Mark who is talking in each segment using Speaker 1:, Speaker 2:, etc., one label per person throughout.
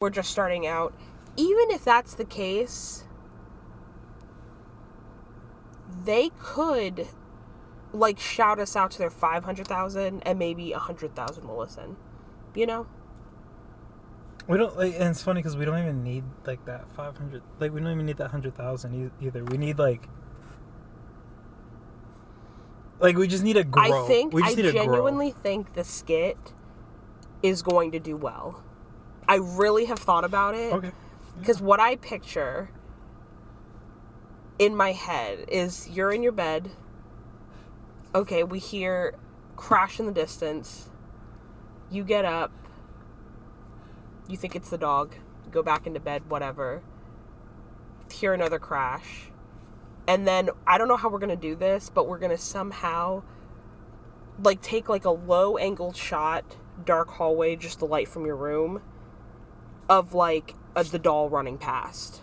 Speaker 1: we're just starting out. Even if that's the case, they could, like, shout us out to their 500,000 and maybe 100,000 will listen. You know?
Speaker 2: We don't, like, and it's funny because we don't even need, like, that 500, like, we don't even need that 100,000 either. We need, like, we just need to grow.
Speaker 1: I genuinely think the skit is going to do well. I really have thought about it.
Speaker 2: Okay.
Speaker 1: Because what I picture in my head is you're in your bed. Okay, we hear crash in the distance. You get up. You think it's the dog. You go back into bed, whatever. Hear another crash. And then, I don't know how we're going to do this, but we're going to somehow, like, take, like, a low-angled shot, dark hallway, just the light from your room, of, like, the doll running past.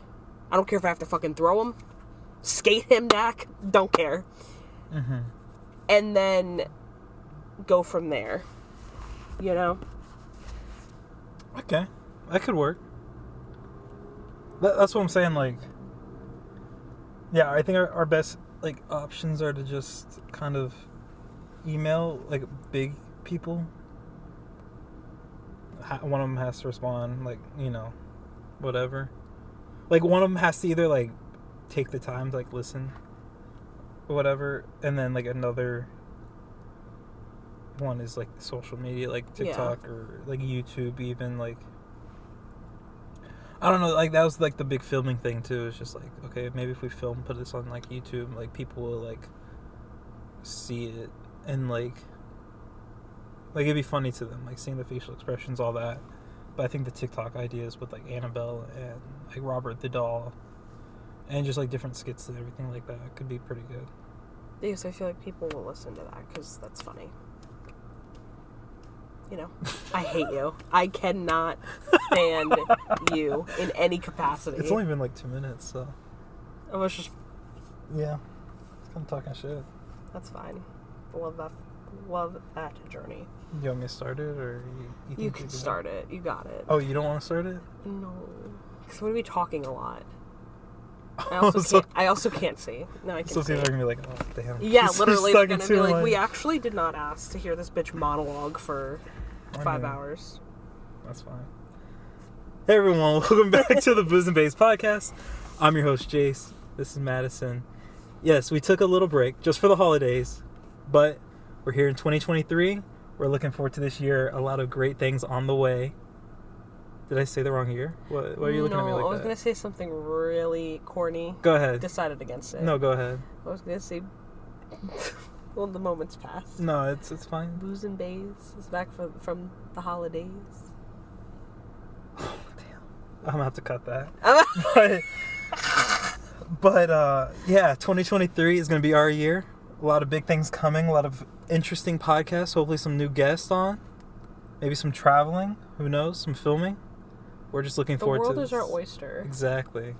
Speaker 1: I don't care if I have to fucking throw him, skate him back, don't care.
Speaker 2: Mm-hmm.
Speaker 1: And then go from there, you know?
Speaker 2: Okay, that could work. That's what I'm saying, like, yeah, I think our best, like, options are to just kind of email, like, big people. One of them has to respond, like, you know, whatever. Like, one of them has to either, like, take the time to, like, listen or whatever, and then, like, another one is, like, social media, like TikTok or, like, YouTube even, like, I don't know, like, that was, like, the big filming thing, too. It's just, like, okay, maybe if we put this on, like, YouTube, like, people will, like, see it, and, like, it'd be funny to them, like, seeing the facial expressions, all that. But I think the TikTok ideas with, like, Annabelle and, like, Robert the Doll, and just, like, different skits and everything like that could be pretty good.
Speaker 1: Because I feel like people will listen to that, because that's funny. You know, I hate you. I cannot stand you in any capacity.
Speaker 2: It's only been like 2 minutes, so.
Speaker 1: I was just.
Speaker 2: Yeah. It's kind of talking shit.
Speaker 1: That's fine. Love that journey.
Speaker 2: You want me to start it, or you think
Speaker 1: you can start it? You got it.
Speaker 2: Oh, you don't want to start it?
Speaker 1: No. Because we're going to be talking a lot. I also can't see. No, I can see.
Speaker 2: So people are going to be like, oh, damn.
Speaker 1: Yeah, literally. They're going to be like, we actually did not ask to hear this bitch monologue for 5 hours.
Speaker 2: That's fine. Hey, everyone. Welcome back to the boosnbays podcast. I'm your host, Jace. This is Madison. Yes, we took a little break just for the holidays, but we're here in 2023. We're looking forward to this year. A lot of great things on the way. Did I say the wrong year? Why are you looking at me like that?
Speaker 1: I was going to say something really corny.
Speaker 2: Go ahead.
Speaker 1: Decided against it.
Speaker 2: No, go ahead.
Speaker 1: I was going to say... well, the moment's passed.
Speaker 2: No, it's fine.
Speaker 1: Boosnbays is back from the holidays.
Speaker 2: Oh, damn. I'm going to have to cut that. but yeah, 2023 is going to be our year. A lot of big things coming. A lot of interesting podcasts. Hopefully some new guests on. Maybe some traveling. Who knows? Some filming. We're just looking forward to
Speaker 1: the world is our oyster.
Speaker 2: Exactly.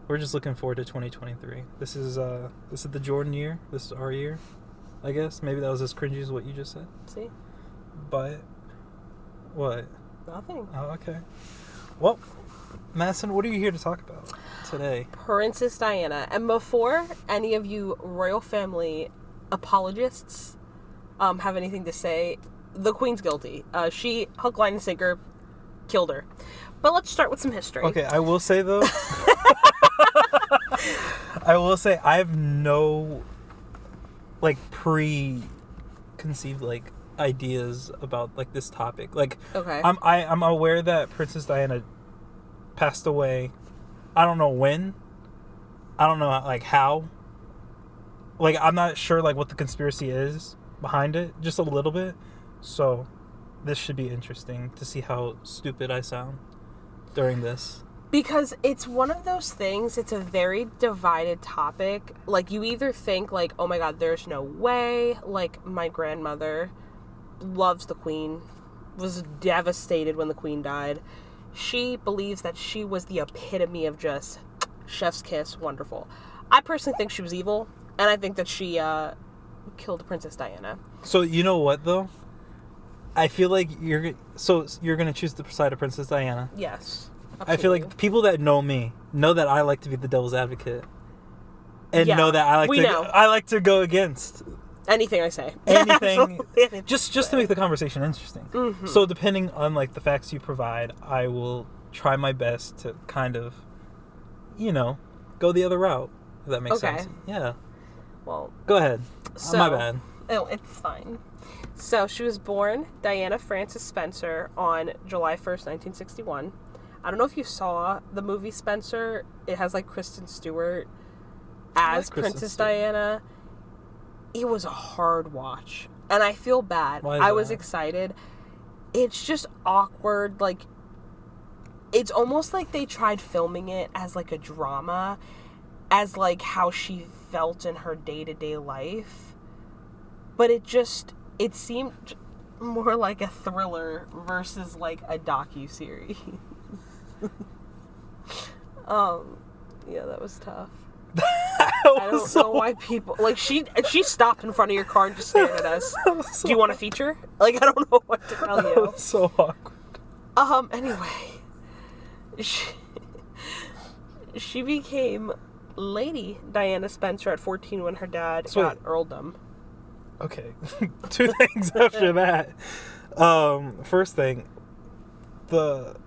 Speaker 2: We're just looking forward to 2023. This is the Jordan year. This is our year, I guess. Maybe that was as cringy as what you just said.
Speaker 1: See?
Speaker 2: But what?
Speaker 1: Nothing.
Speaker 2: Oh, okay. Well, Madison, what are you here to talk about today?
Speaker 1: Princess Diana. And before any of you royal family apologists have anything to say, the Queen's guilty. She, hook, line, and sinker, killed her. But let's start with some history.
Speaker 2: Okay, I will say, though... I have no, like, preconceived, like, ideas about, like, this topic. Like,
Speaker 1: okay.
Speaker 2: I'm aware that Princess Diana passed away. I don't know when. I don't know, like, how. Like, I'm not sure, like, what the conspiracy is behind it. Just a little bit. So, this should be interesting to see how stupid I sound during this.
Speaker 1: Because it's one of those things, it's a very divided topic. Like, you either think, like, oh my god, there's no way. Like, my grandmother loves the Queen, was devastated when the Queen died. She believes that she was the epitome of just chef's kiss, wonderful. I personally think she was evil, and I think that she killed Princess Diana.
Speaker 2: So, you know what, though? I feel like you're gonna choose the side of Princess Diana.
Speaker 1: Yes.
Speaker 2: Absolutely. I feel like people that know me know that I like to be the devil's advocate, and know that I like to go against
Speaker 1: anything I say.
Speaker 2: Anything, just to make the conversation interesting. Mm-hmm. So depending on like the facts you provide, I will try my best to kind of, go the other route. If that makes sense. Yeah. Well, go ahead. So, my bad.
Speaker 1: Oh, it's fine. So she was born Diana Frances Spencer on July 1st, 1961. I don't know if you saw the movie Spencer. It has like Kristen Stewart as Princess Diana. It was a hard watch. And I feel bad. I was excited. It's just awkward. Like, it's almost like they tried filming it as like a drama, as like how she felt in her day-to-day life. But it seemed more like a thriller versus like a docuseries. Yeah, that was tough. I don't know why people like she stopped in front of your car and just stared at us. Do you want a feature? Like, I don't know what to tell you.
Speaker 2: That was so awkward.
Speaker 1: Anyway, she became Lady Diana Spencer at 14 when her dad got earldom.
Speaker 2: Okay, 2 things after that. First thing, the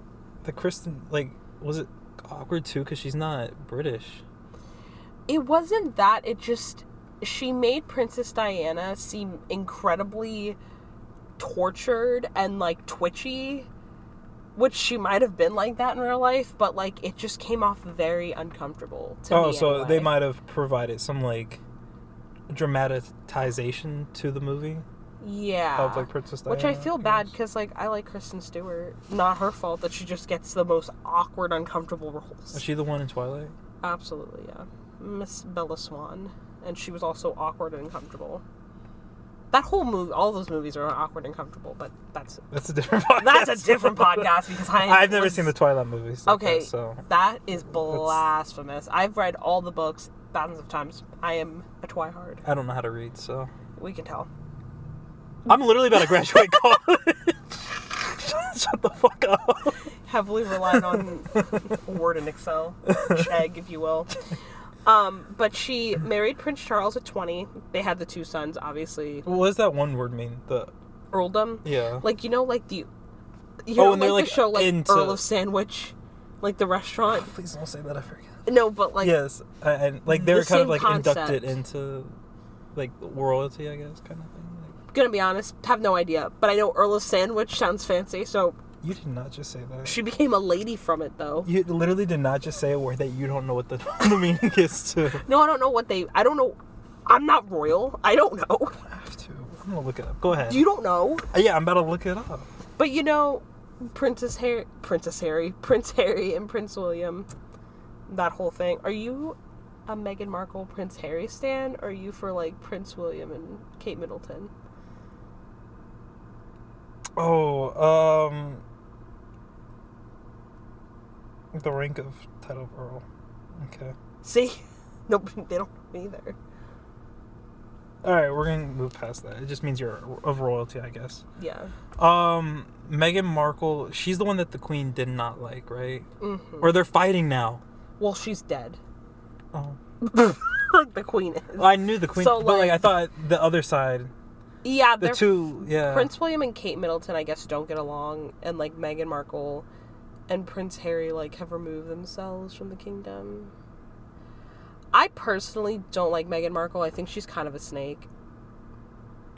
Speaker 2: Kristen, like, was it awkward too because she's not British?
Speaker 1: It wasn't that. It just, she made Princess Diana seem incredibly tortured and like twitchy, which she might have been like that in real life, but like it just came off very uncomfortable to me. Oh, so
Speaker 2: anyway. They might have provided some like dramatization to the movie.
Speaker 1: Yeah.
Speaker 2: Of like Princess Diana.
Speaker 1: Which I feel bad because like I like Kristen Stewart. Not her fault that she just gets the most awkward, uncomfortable roles.
Speaker 2: Is she the one in Twilight?
Speaker 1: Absolutely, yeah. Miss Bella Swan. And she was also awkward and uncomfortable. That whole movie, all those movies are awkward and comfortable, but that's
Speaker 2: a different podcast.
Speaker 1: That's a different podcast because
Speaker 2: I've never seen the Twilight movies.
Speaker 1: Okay, so that is blasphemous. I've read all the books thousands of times. I am a twihard.
Speaker 2: I don't know how to read, so
Speaker 1: we can tell.
Speaker 2: I'm literally about to graduate college. Shut the fuck up.
Speaker 1: Heavily relied on Word and Excel, Chegg, if you will. But she married Prince Charles at 20. They had the 2 sons, obviously.
Speaker 2: What does that one word mean? The
Speaker 1: earldom?
Speaker 2: Yeah.
Speaker 1: Like, like the... and they're like the show, like,
Speaker 2: into...
Speaker 1: Earl of Sandwich? Like, the restaurant?
Speaker 2: Please don't say that, I forget.
Speaker 1: No, but, like...
Speaker 2: Yes. And like, they were kind of, like, inducted into, like, royalty, I guess, kind of thing. Like...
Speaker 1: Gonna be honest, have no idea. But I know Earl of Sandwich sounds fancy, so...
Speaker 2: You did not just say that.
Speaker 1: She became a lady from it, though.
Speaker 2: You literally did not just say a word that you don't know what the meaning is to.
Speaker 1: No, I don't know I don't know. I'm not royal. I don't know.
Speaker 2: I have to. I'm gonna look it up. Go ahead.
Speaker 1: You don't know?
Speaker 2: Yeah, I'm about to look it up.
Speaker 1: But Prince Harry and Prince William, that whole thing. Are you a Meghan Markle, Prince Harry stan, or are you for, like, Prince William and Kate Middleton?
Speaker 2: The rank of title of Earl. Okay.
Speaker 1: See? Nope, they don't know either.
Speaker 2: Alright, we're gonna move past that. It just means you're of royalty, I guess.
Speaker 1: Yeah.
Speaker 2: Meghan Markle, she's the one that the Queen did not like, right? Mm-hmm. Or they're fighting now.
Speaker 1: Well, she's dead.
Speaker 2: Oh.
Speaker 1: The Queen is.
Speaker 2: I knew the Queen, but I thought the other side...
Speaker 1: Yeah,
Speaker 2: the two, yeah.
Speaker 1: Prince William and Kate Middleton, I guess, don't get along, and, like, Meghan Markle and Prince Harry, like, have removed themselves from the kingdom. I personally don't like Meghan Markle. I think she's kind of a snake.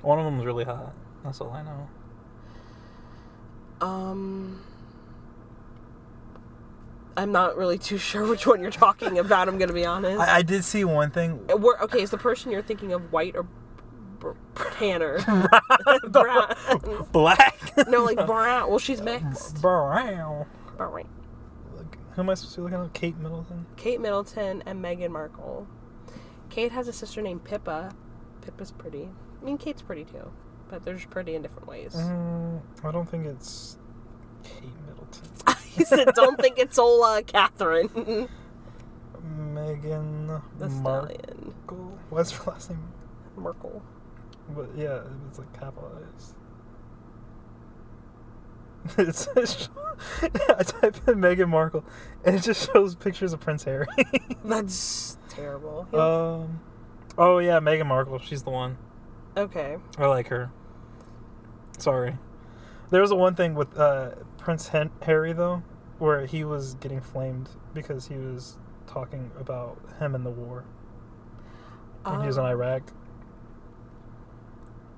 Speaker 2: One of them was really hot. That's all I know.
Speaker 1: I'm not really too sure which one you're talking about, I'm gonna be honest.
Speaker 2: I did see one thing.
Speaker 1: Okay, is the person you're thinking of white or tanner?
Speaker 2: Brown. Black?
Speaker 1: No, like brown. Well, she's mixed.
Speaker 2: Brown.
Speaker 1: Brown.
Speaker 2: Who am I supposed to be looking at? Kate Middleton?
Speaker 1: Kate Middleton and Meghan Markle. Kate has a sister named Pippa. Pippa's pretty. I mean, Kate's pretty too. But they're just pretty in different ways.
Speaker 2: I don't think it's Kate Middleton.
Speaker 1: He said, don't think it's old Catherine.
Speaker 2: Meghan Markle. What's her last name?
Speaker 1: Markle.
Speaker 2: But yeah, it's like capitalized. I type in Meghan Markle, and it just shows pictures of Prince Harry.
Speaker 1: That's terrible.
Speaker 2: Oh yeah, Meghan Markle. She's the one.
Speaker 1: Okay.
Speaker 2: I like her. Sorry. There was one thing with Prince Harry, though, where he was getting flamed because he was talking about him in the war. When he was in Iraq.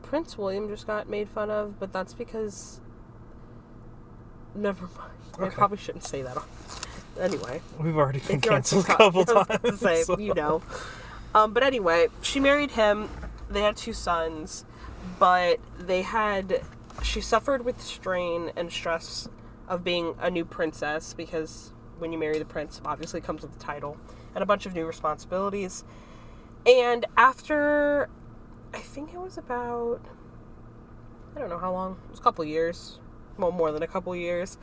Speaker 1: Prince William just got made fun of, but that's because... Never mind. Okay. I probably shouldn't say that. Anyway.
Speaker 2: We've already been canceled a couple times.
Speaker 1: Say, so. You know. But anyway, she married him. They had 2 sons, but she suffered with strain and stress of being a new princess, because when you marry the prince, obviously comes with the title and a bunch of new responsibilities. And after, I think it was about, I don't know how long, it was a couple years, well, more than a couple years,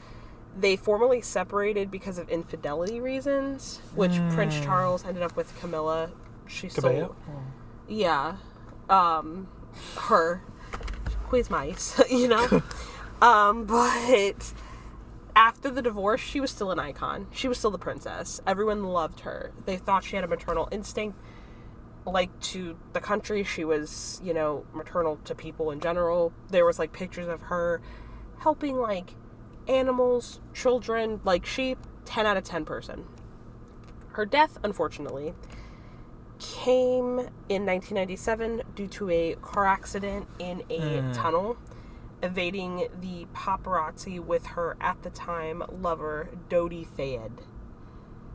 Speaker 1: they formally separated because of infidelity reasons, which Prince Charles ended up with Camilla. She still, yeah, her, quiz mice, you know, but after the divorce, she was still an icon. She was still the princess. Everyone loved her. They thought she had a maternal instinct, like, to the country. She was, you know, maternal to people in general. There was, like, pictures of her helping, like, animals, children, like, sheep. 10 out of 10 person. Her death, unfortunately, came in 1997 due to a car accident in a tunnel, evading the paparazzi with her at the time lover, Dodi Fayed.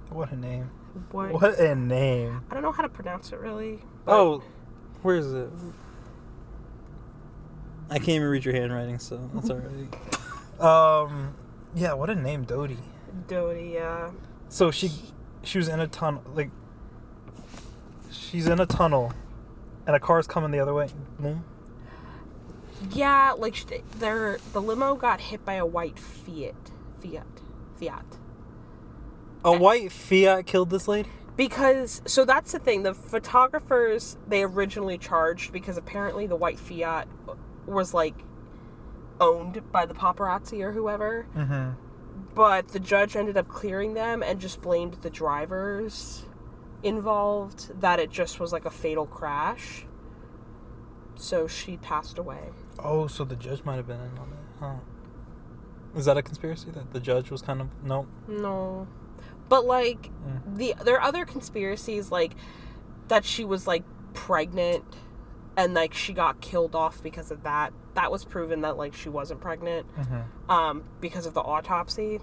Speaker 2: What a name. What a name.
Speaker 1: I don't know how to pronounce it really.
Speaker 2: Oh, where is it? I can't even read your handwriting, so that's alright. Yeah, what a name, Dodi.
Speaker 1: Dodi, yeah.
Speaker 2: So she was in a tunnel, like, she's in a tunnel, and a car's coming the other way. Boom.
Speaker 1: Yeah, like, the limo got hit by a white Fiat.
Speaker 2: A white Fiat killed this lady?
Speaker 1: Because, so that's the thing, the photographers, they originally charged, because apparently the white Fiat was, like, owned by the paparazzi or whoever. Mm-hmm. But the judge ended up clearing them and just blamed the drivers involved, that it just was like a fatal crash. So she passed away. Oh,
Speaker 2: so the judge might have been in on it, huh? Is that a conspiracy that the judge was kind of...
Speaker 1: No. But, like, there are other conspiracies, like, that she was, like, pregnant and, like, she got killed off because of that. That was proven that, like, she wasn't pregnant because of the autopsy.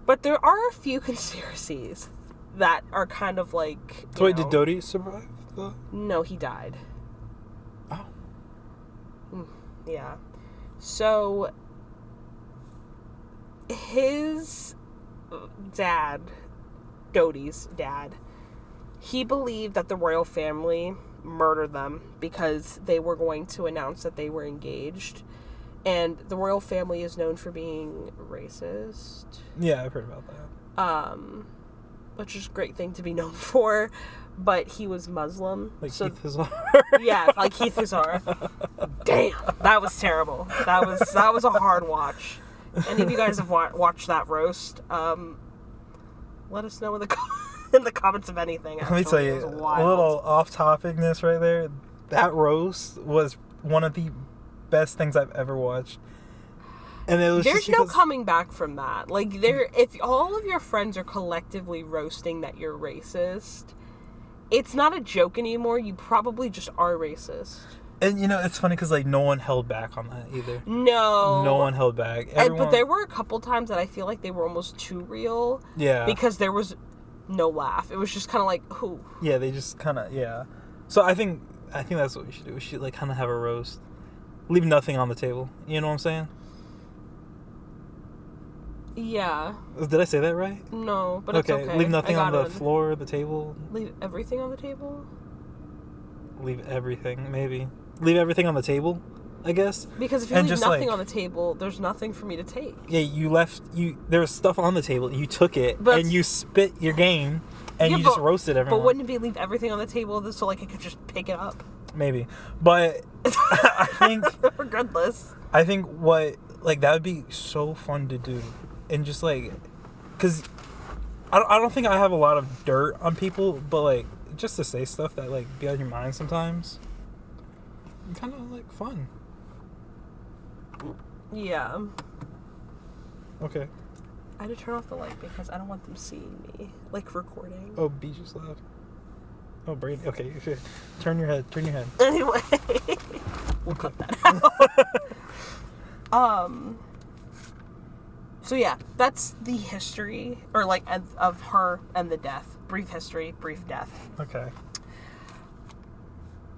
Speaker 1: But there are a few conspiracies that are kind of, like...
Speaker 2: So wait, did Dodi survive, though?
Speaker 1: No, he died.
Speaker 2: Oh.
Speaker 1: Yeah. So, his dad, Dodi's dad, he believed that the royal family murdered them because they were going to announce that they were engaged. And the royal family is known for being racist.
Speaker 2: Yeah, I've heard about that.
Speaker 1: Which is a great thing to be known for. But he was Muslim.
Speaker 2: Like Keith Hazar?
Speaker 1: Yeah, like Keith Hazar. Damn, that was terrible. That was a hard watch. Any of you guys have watched that roast, let us know in the comments of anything.
Speaker 2: Let me tell you, a little off-topicness right there. That roast was one of the best things I've ever watched. And it was
Speaker 1: There's no coming back from that. Like, if all of your friends are collectively roasting that you're racist, it's not a joke anymore. You probably just are racist.
Speaker 2: And, you know, it's funny because, like, no one held back on that either.
Speaker 1: No
Speaker 2: one held back.
Speaker 1: But there were a couple times that I feel like they were almost too real.
Speaker 2: Yeah.
Speaker 1: Because there was no laugh. It was just kind of like, who?
Speaker 2: Yeah, they just kind of, yeah. So I think that's what we should do. We should, like, kind of have a roast. Leave nothing on the table. You know what I'm saying?
Speaker 1: Yeah.
Speaker 2: Did I say that right?
Speaker 1: No, but it's okay.
Speaker 2: Leave nothing on the floor, the table.
Speaker 1: Leave everything on the table?
Speaker 2: Leave everything, maybe. Leave everything on the table, I guess.
Speaker 1: Because if you leave nothing on the table, there's nothing for me to take.
Speaker 2: Yeah, there was stuff on the table, you took it, and you spit your game, and you just roasted everyone.
Speaker 1: But wouldn't it be leave everything on the table so, like, I could just pick it up?
Speaker 2: Maybe. But I think...
Speaker 1: Regardless.
Speaker 2: I think what like, that would be so fun to do. And just, like, because I don't think I have a lot of dirt on people, but, like, just to say stuff that, like, be on your mind sometimes. Kind of, like, fun.
Speaker 1: Yeah.
Speaker 2: Okay.
Speaker 1: I had to turn off the light because I don't want them seeing me, like, recording.
Speaker 2: Oh, B just left. Oh, Brady. Okay, turn your head.
Speaker 1: Anyway, we'll cut that out. So yeah, that's the history, or like of her and the death. Brief history, brief death.
Speaker 2: Okay.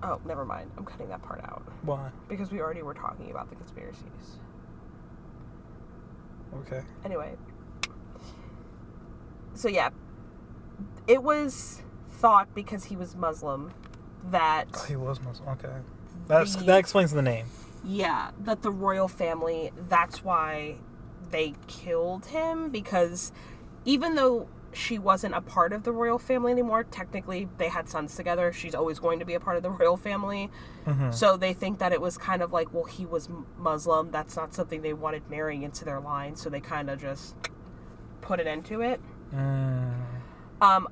Speaker 1: Oh, never mind. I'm cutting that part out.
Speaker 2: Why?
Speaker 1: Because we already were talking about the conspiracies.
Speaker 2: Okay.
Speaker 1: Anyway. So yeah, it was thought because he was Muslim that...
Speaker 2: Oh, he was Muslim. Okay. That explains the name.
Speaker 1: Yeah, that the royal family, that's why they killed him, because even though she wasn't a part of the royal family anymore, technically they had sons together, she's always going to be a part of the royal family. Mm-hmm. So they think that it was kind of like, well, he was Muslim, that's not something they wanted marrying into their line, so they kind of just put an end to it.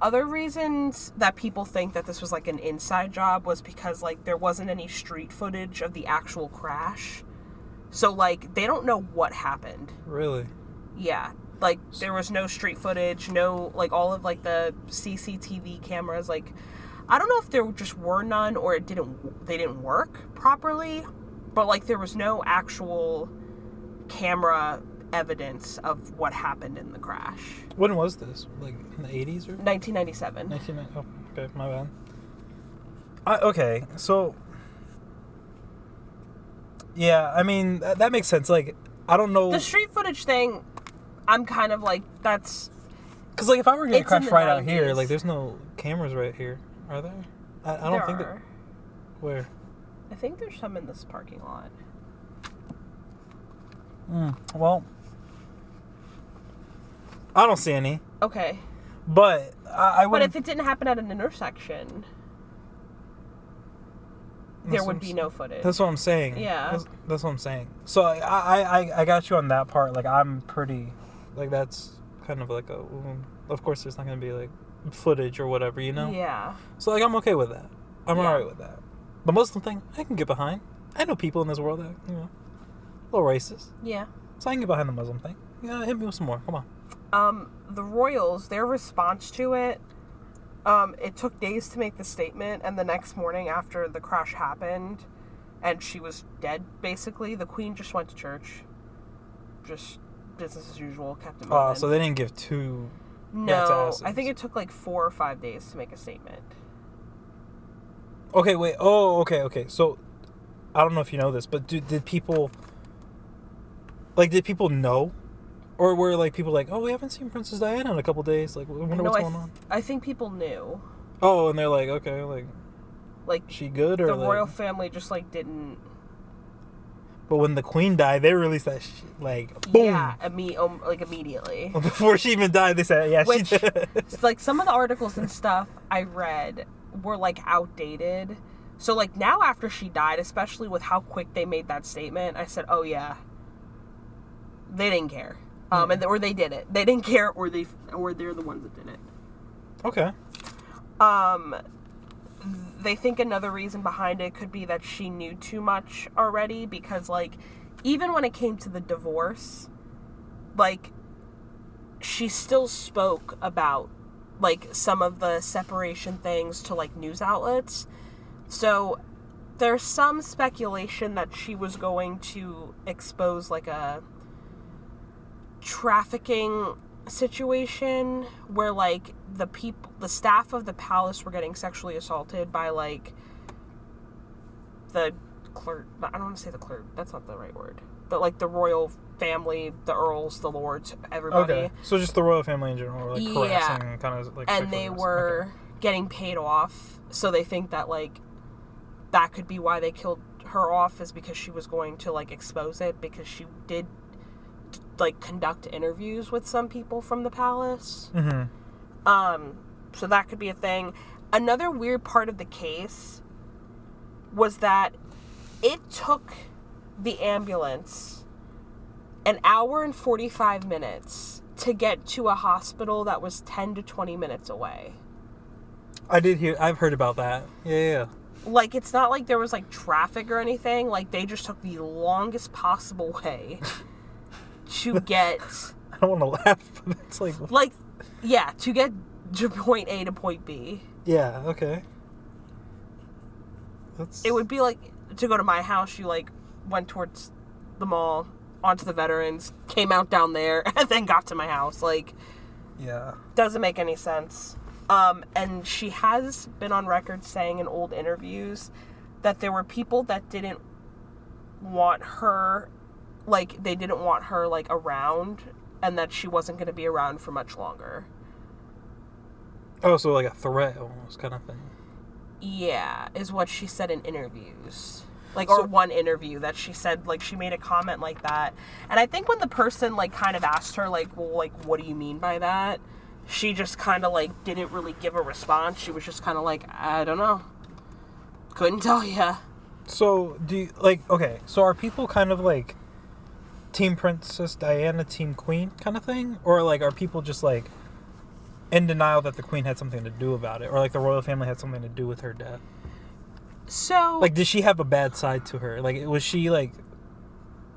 Speaker 1: Other reasons that people think that this was like an inside job was because like there wasn't any street footage of the actual crash. So like they don't know what happened. Really? Yeah. Like there was no street footage, no like all of like the CCTV cameras, like I don't know if there just were none or they didn't work properly, but like there was no actual camera evidence of what happened in the crash.
Speaker 2: When was this? Like in the 80s or?
Speaker 1: 1997.
Speaker 2: Oh, okay, my bad. Okay, so... Yeah, I mean, that makes sense. Like, I don't know...
Speaker 1: The street footage thing, I'm kind of like, that's...
Speaker 2: Because, like, if I were to get crashed right out here, like, there's no cameras right here, are there? I don't think that... Where?
Speaker 1: I think there's some in this parking lot.
Speaker 2: Well... I don't see any.
Speaker 1: Okay.
Speaker 2: But I would.
Speaker 1: But if it didn't happen at an intersection, there would be no footage.
Speaker 2: That's what I'm saying.
Speaker 1: Yeah.
Speaker 2: That's what I'm saying. So I got you on that part. Like I'm pretty, like that's kind of like a. Of course, there's not gonna be like footage or whatever, you know.
Speaker 1: Yeah.
Speaker 2: So like I'm okay with that. I'm alright with that. The Muslim thing, I can get behind. I know people in this world that a little racist.
Speaker 1: Yeah.
Speaker 2: So I can get behind the Muslim thing. Yeah, hit me with some more. Come on.
Speaker 1: The royals, their response to it, it took days to make the statement, and the next morning after the crash happened, and she was dead, basically, the Queen just went to church. Just business as usual, kept it moving.
Speaker 2: Oh, so they didn't give two...
Speaker 1: No, I think it took like 4 or 5 days to make a statement.
Speaker 2: Okay, wait. Oh, okay. So, I don't know if you know this, but did people... Like, did people know? Or were, like, people like, oh, we haven't seen Princess Diana in a couple days. Like, I wonder what's going on.
Speaker 1: I think people knew.
Speaker 2: Oh, and they're like, okay, like she good? Or
Speaker 1: the
Speaker 2: like...
Speaker 1: royal family just, like, didn't...
Speaker 2: But when the Queen died, they released that shit, like, boom!
Speaker 1: Yeah, immediately.
Speaker 2: Before she even died, they said, yeah, she did.
Speaker 1: Like, some of the articles and stuff I read were, like, outdated. So, like, now after she died, especially with how quick they made that statement, I said, oh, yeah. They didn't care. Or they did it. They didn't care, or they're the ones that did it.
Speaker 2: Okay.
Speaker 1: They think another reason behind it could be that she knew too much already, because, like, even when it came to the divorce, like, she still spoke about, like, some of the separation things to, like, news outlets. So there's some speculation that she was going to expose, like, a trafficking situation where, like, the staff of the palace were getting sexually assaulted by, like, the clerk. I don't want to say the clerk. That's not the right word. But, like, the royal family, the earls, the lords, everybody.
Speaker 2: Okay. So just the royal family in general, like, harassing kind of, like,
Speaker 1: and they were getting paid off. So they think that, like, that could be why they killed her off, is because she was going to, like, expose it, because she did, like, conduct interviews with some people from the palace. Mm-hmm. So that could be a thing. Another weird part of the case was that it took the ambulance an hour and 45 minutes to get to a hospital that was 10 to 20 minutes away.
Speaker 2: I've heard about that. Yeah.
Speaker 1: Like, it's not like there was, like, traffic or anything. Like, they just took the longest possible way to get...
Speaker 2: I don't want to laugh, but it's like...
Speaker 1: Like, yeah, to get to point A to point B.
Speaker 2: Yeah, okay.
Speaker 1: It would be like, to go to my house, you, like, went towards the mall, onto the Veterans, came out down there, and then got to my house. Like...
Speaker 2: Yeah.
Speaker 1: Doesn't make any sense. And she has been on record saying in old interviews that there were people that didn't want her, like, they didn't want her, like, around, and that she wasn't going to be around for much longer.
Speaker 2: Oh, so like a threat almost kind of thing.
Speaker 1: Yeah, is what she said in interviews. Like, or one interview that she said, like, she made a comment like that. And I think when the person, like, kind of asked her, like, well, like, what do you mean by that? She just kind of, like, didn't really give a response. She was just kind of like, I don't know. Couldn't tell ya.
Speaker 2: So, do you, like, okay, so are people kind of, like, Team Princess Diana, Team Queen kind of thing? Or, like, are people just, like, in denial that the Queen had something to do about it? Or, like, the royal family had something to do with her death?
Speaker 1: So...
Speaker 2: Like, did she have a bad side to her? Like, was she, like...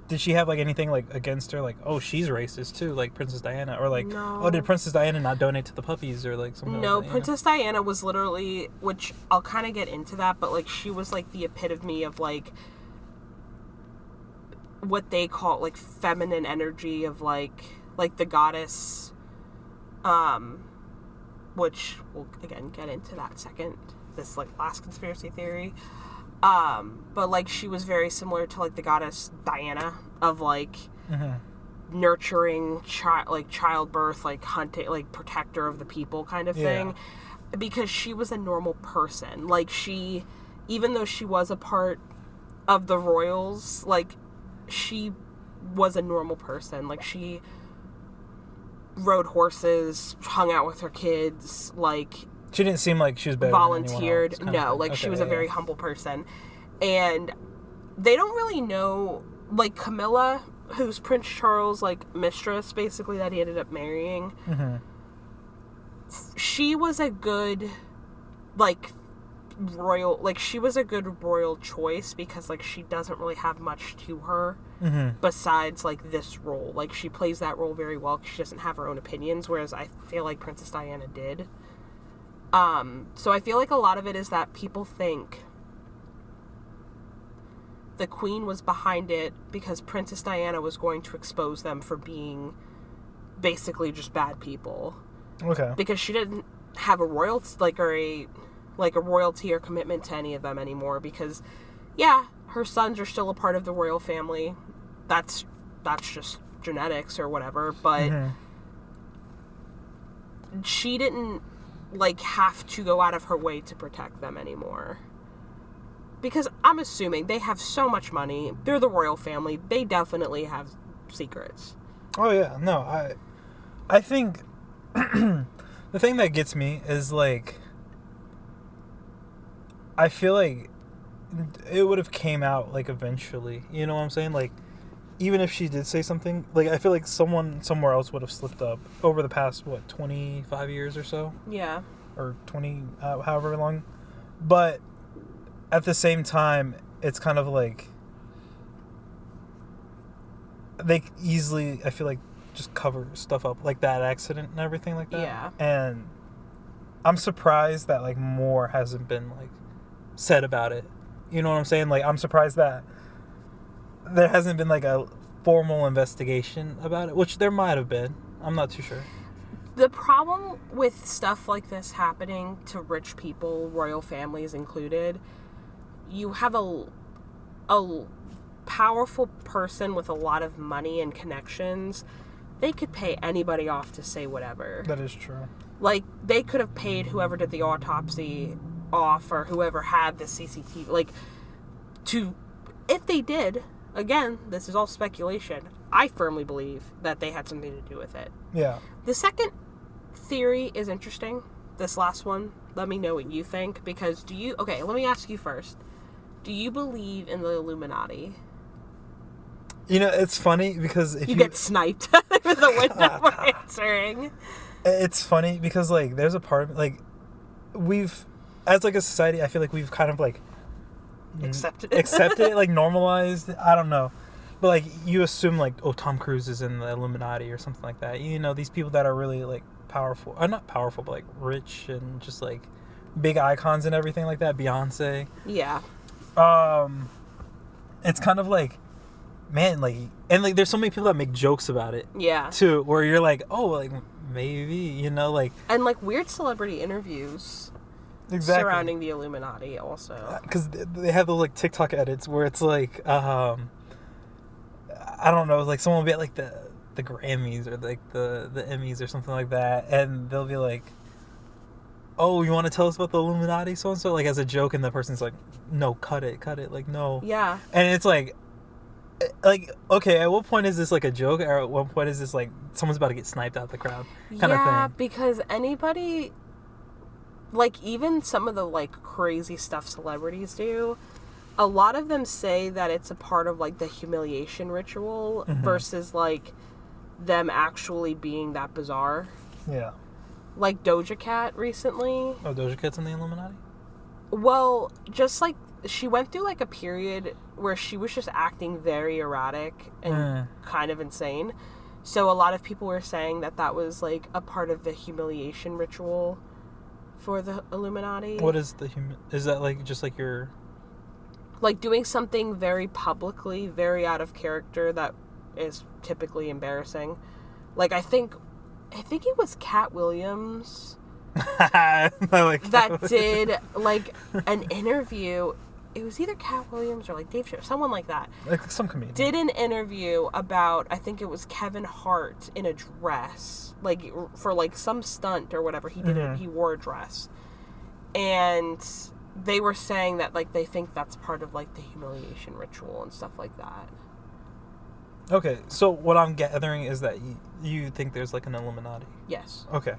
Speaker 2: Did she have, like, anything, like, against her? Like, oh, she's racist, too, like Princess Diana. Or, like,
Speaker 1: no.
Speaker 2: Oh, did Princess Diana not donate to the puppies? Or, like, something
Speaker 1: No,
Speaker 2: like that,
Speaker 1: Princess Diana was literally... Which, I'll kind of get into that, but, like, she was, like, the epitome of, like... What they call, like, feminine energy of, like the goddess... Which, we'll, again, get into that second. This, like, last conspiracy theory. But, like, she was very similar to, like, the goddess Diana of, like, nurturing, childbirth, like, hunting, like, protector of the people kind of thing. Because she was a normal person. Like, she, even though she was a part of the royals, like, she was a normal person. Like, she rode horses, hung out with her kids, like...
Speaker 2: She didn't seem like she was better
Speaker 1: volunteered.
Speaker 2: than anyone else,
Speaker 1: No, like, she was a very humble person. And they don't really know, like, Camilla, who's Prince Charles', like, mistress, basically, that he ended up marrying. She was a good, like, royal, like, she was a good royal choice because, like, she doesn't really have much to her besides, like, this role. Like, she plays that role very well because she doesn't have her own opinions, whereas I feel like Princess Diana did. So I feel like a lot of it is that people think the Queen was behind it because Princess Diana was going to expose them for being basically just bad people.
Speaker 2: Okay.
Speaker 1: Because she didn't have a royalty, like a royalty or commitment to any of them anymore because, yeah, her sons are still a part of the royal family. That's just genetics or whatever, but she didn't, like, have to go out of her way to protect them anymore. Because I'm assuming they have so much money. They're the royal family. They definitely have secrets.
Speaker 2: Oh, yeah. No, I think the thing that gets me is, like, I feel like it would have came out, like, eventually. You know what I'm saying? Like, even if she did say something, like, I feel like someone somewhere else would have slipped up over the past, 25 years or so?
Speaker 1: Yeah.
Speaker 2: Or 20, however long. But at the same time, it's kind of like they easily, I feel like, just cover stuff up, like that accident and everything like that.
Speaker 1: Yeah.
Speaker 2: And I'm surprised that, like, more hasn't been, like, said about it. You know what I'm saying? Like, I'm surprised that there hasn't been, like, a formal investigation about it, which there might have been. I'm not too sure.
Speaker 1: The problem with stuff like this happening to rich people, royal families included, you have a powerful person with a lot of money and connections. They could pay anybody off to say whatever.
Speaker 2: That is true.
Speaker 1: Like, they could have paid whoever did the autopsy off or whoever had the CCTV, like, to, if they did, again, this is all speculation, I firmly believe that they had something to do with it.
Speaker 2: Yeah.
Speaker 1: The second theory is interesting. This last one, let me know what you think, because okay, let me ask you first. Do you believe in the Illuminati?
Speaker 2: You know, it's funny because if
Speaker 1: you get sniped with the window for answering.
Speaker 2: It's funny because, like, there's a part of me, like, we've, as, like, a society, I feel like we've kind of, like,
Speaker 1: accepted
Speaker 2: it, like, normalized. I don't know. But, like, you assume, like, oh, Tom Cruise is in the Illuminati or something like that. You know, these people that are really, like, powerful. Not powerful, but, like, rich and just, like, big icons and everything like that. Beyonce.
Speaker 1: Yeah.
Speaker 2: It's kind of like, man, like, and, like, there's so many people that make jokes about it.
Speaker 1: Yeah.
Speaker 2: Too, where you're like, oh, like, maybe, you know, like.
Speaker 1: And, like, weird celebrity interviews.
Speaker 2: Exactly.
Speaker 1: Surrounding the Illuminati also.
Speaker 2: Because they have those, like, TikTok edits where it's like, I don't know, like, someone will be at, like, the Grammys or, like, the Emmys or something like that, and they'll be like, oh, you want to tell us about the Illuminati so-and-so? Like, as a joke, and the person's like, no, cut it, like, no.
Speaker 1: Yeah.
Speaker 2: And it's like, okay, at what point is this, like, a joke, or at what point is this, like, someone's about to get sniped out the crowd kind of thing?
Speaker 1: Yeah, because anybody, like, even some of the, like, crazy stuff celebrities do, a lot of them say that it's a part of, like, the humiliation ritual versus, like, them actually being that bizarre.
Speaker 2: Yeah.
Speaker 1: Like Doja Cat recently.
Speaker 2: Oh, Doja Cat's in the Illuminati?
Speaker 1: Well, just, like, she went through, like, a period where she was just acting very erratic and kind of insane. So a lot of people were saying that that was, like, a part of the humiliation ritual for the Illuminati.
Speaker 2: What is is that, like, just, like, your...
Speaker 1: Like, doing something very publicly, very out of character that is typically embarrassing. Like, I think it was Cat Williams that did, like, an interview. It was either Cat Williams or, like, Dave Chappelle, someone like that.
Speaker 2: Like, some comedian.
Speaker 1: Did an interview about, I think it was Kevin Hart in a dress. Like, for, like, some stunt or whatever. He did he wore a dress. And they were saying that, like, they think that's part of, like, the humiliation ritual and stuff like that.
Speaker 2: Okay, so what I'm gathering is that you think there's, like, an Illuminati.
Speaker 1: Yes.
Speaker 2: Okay.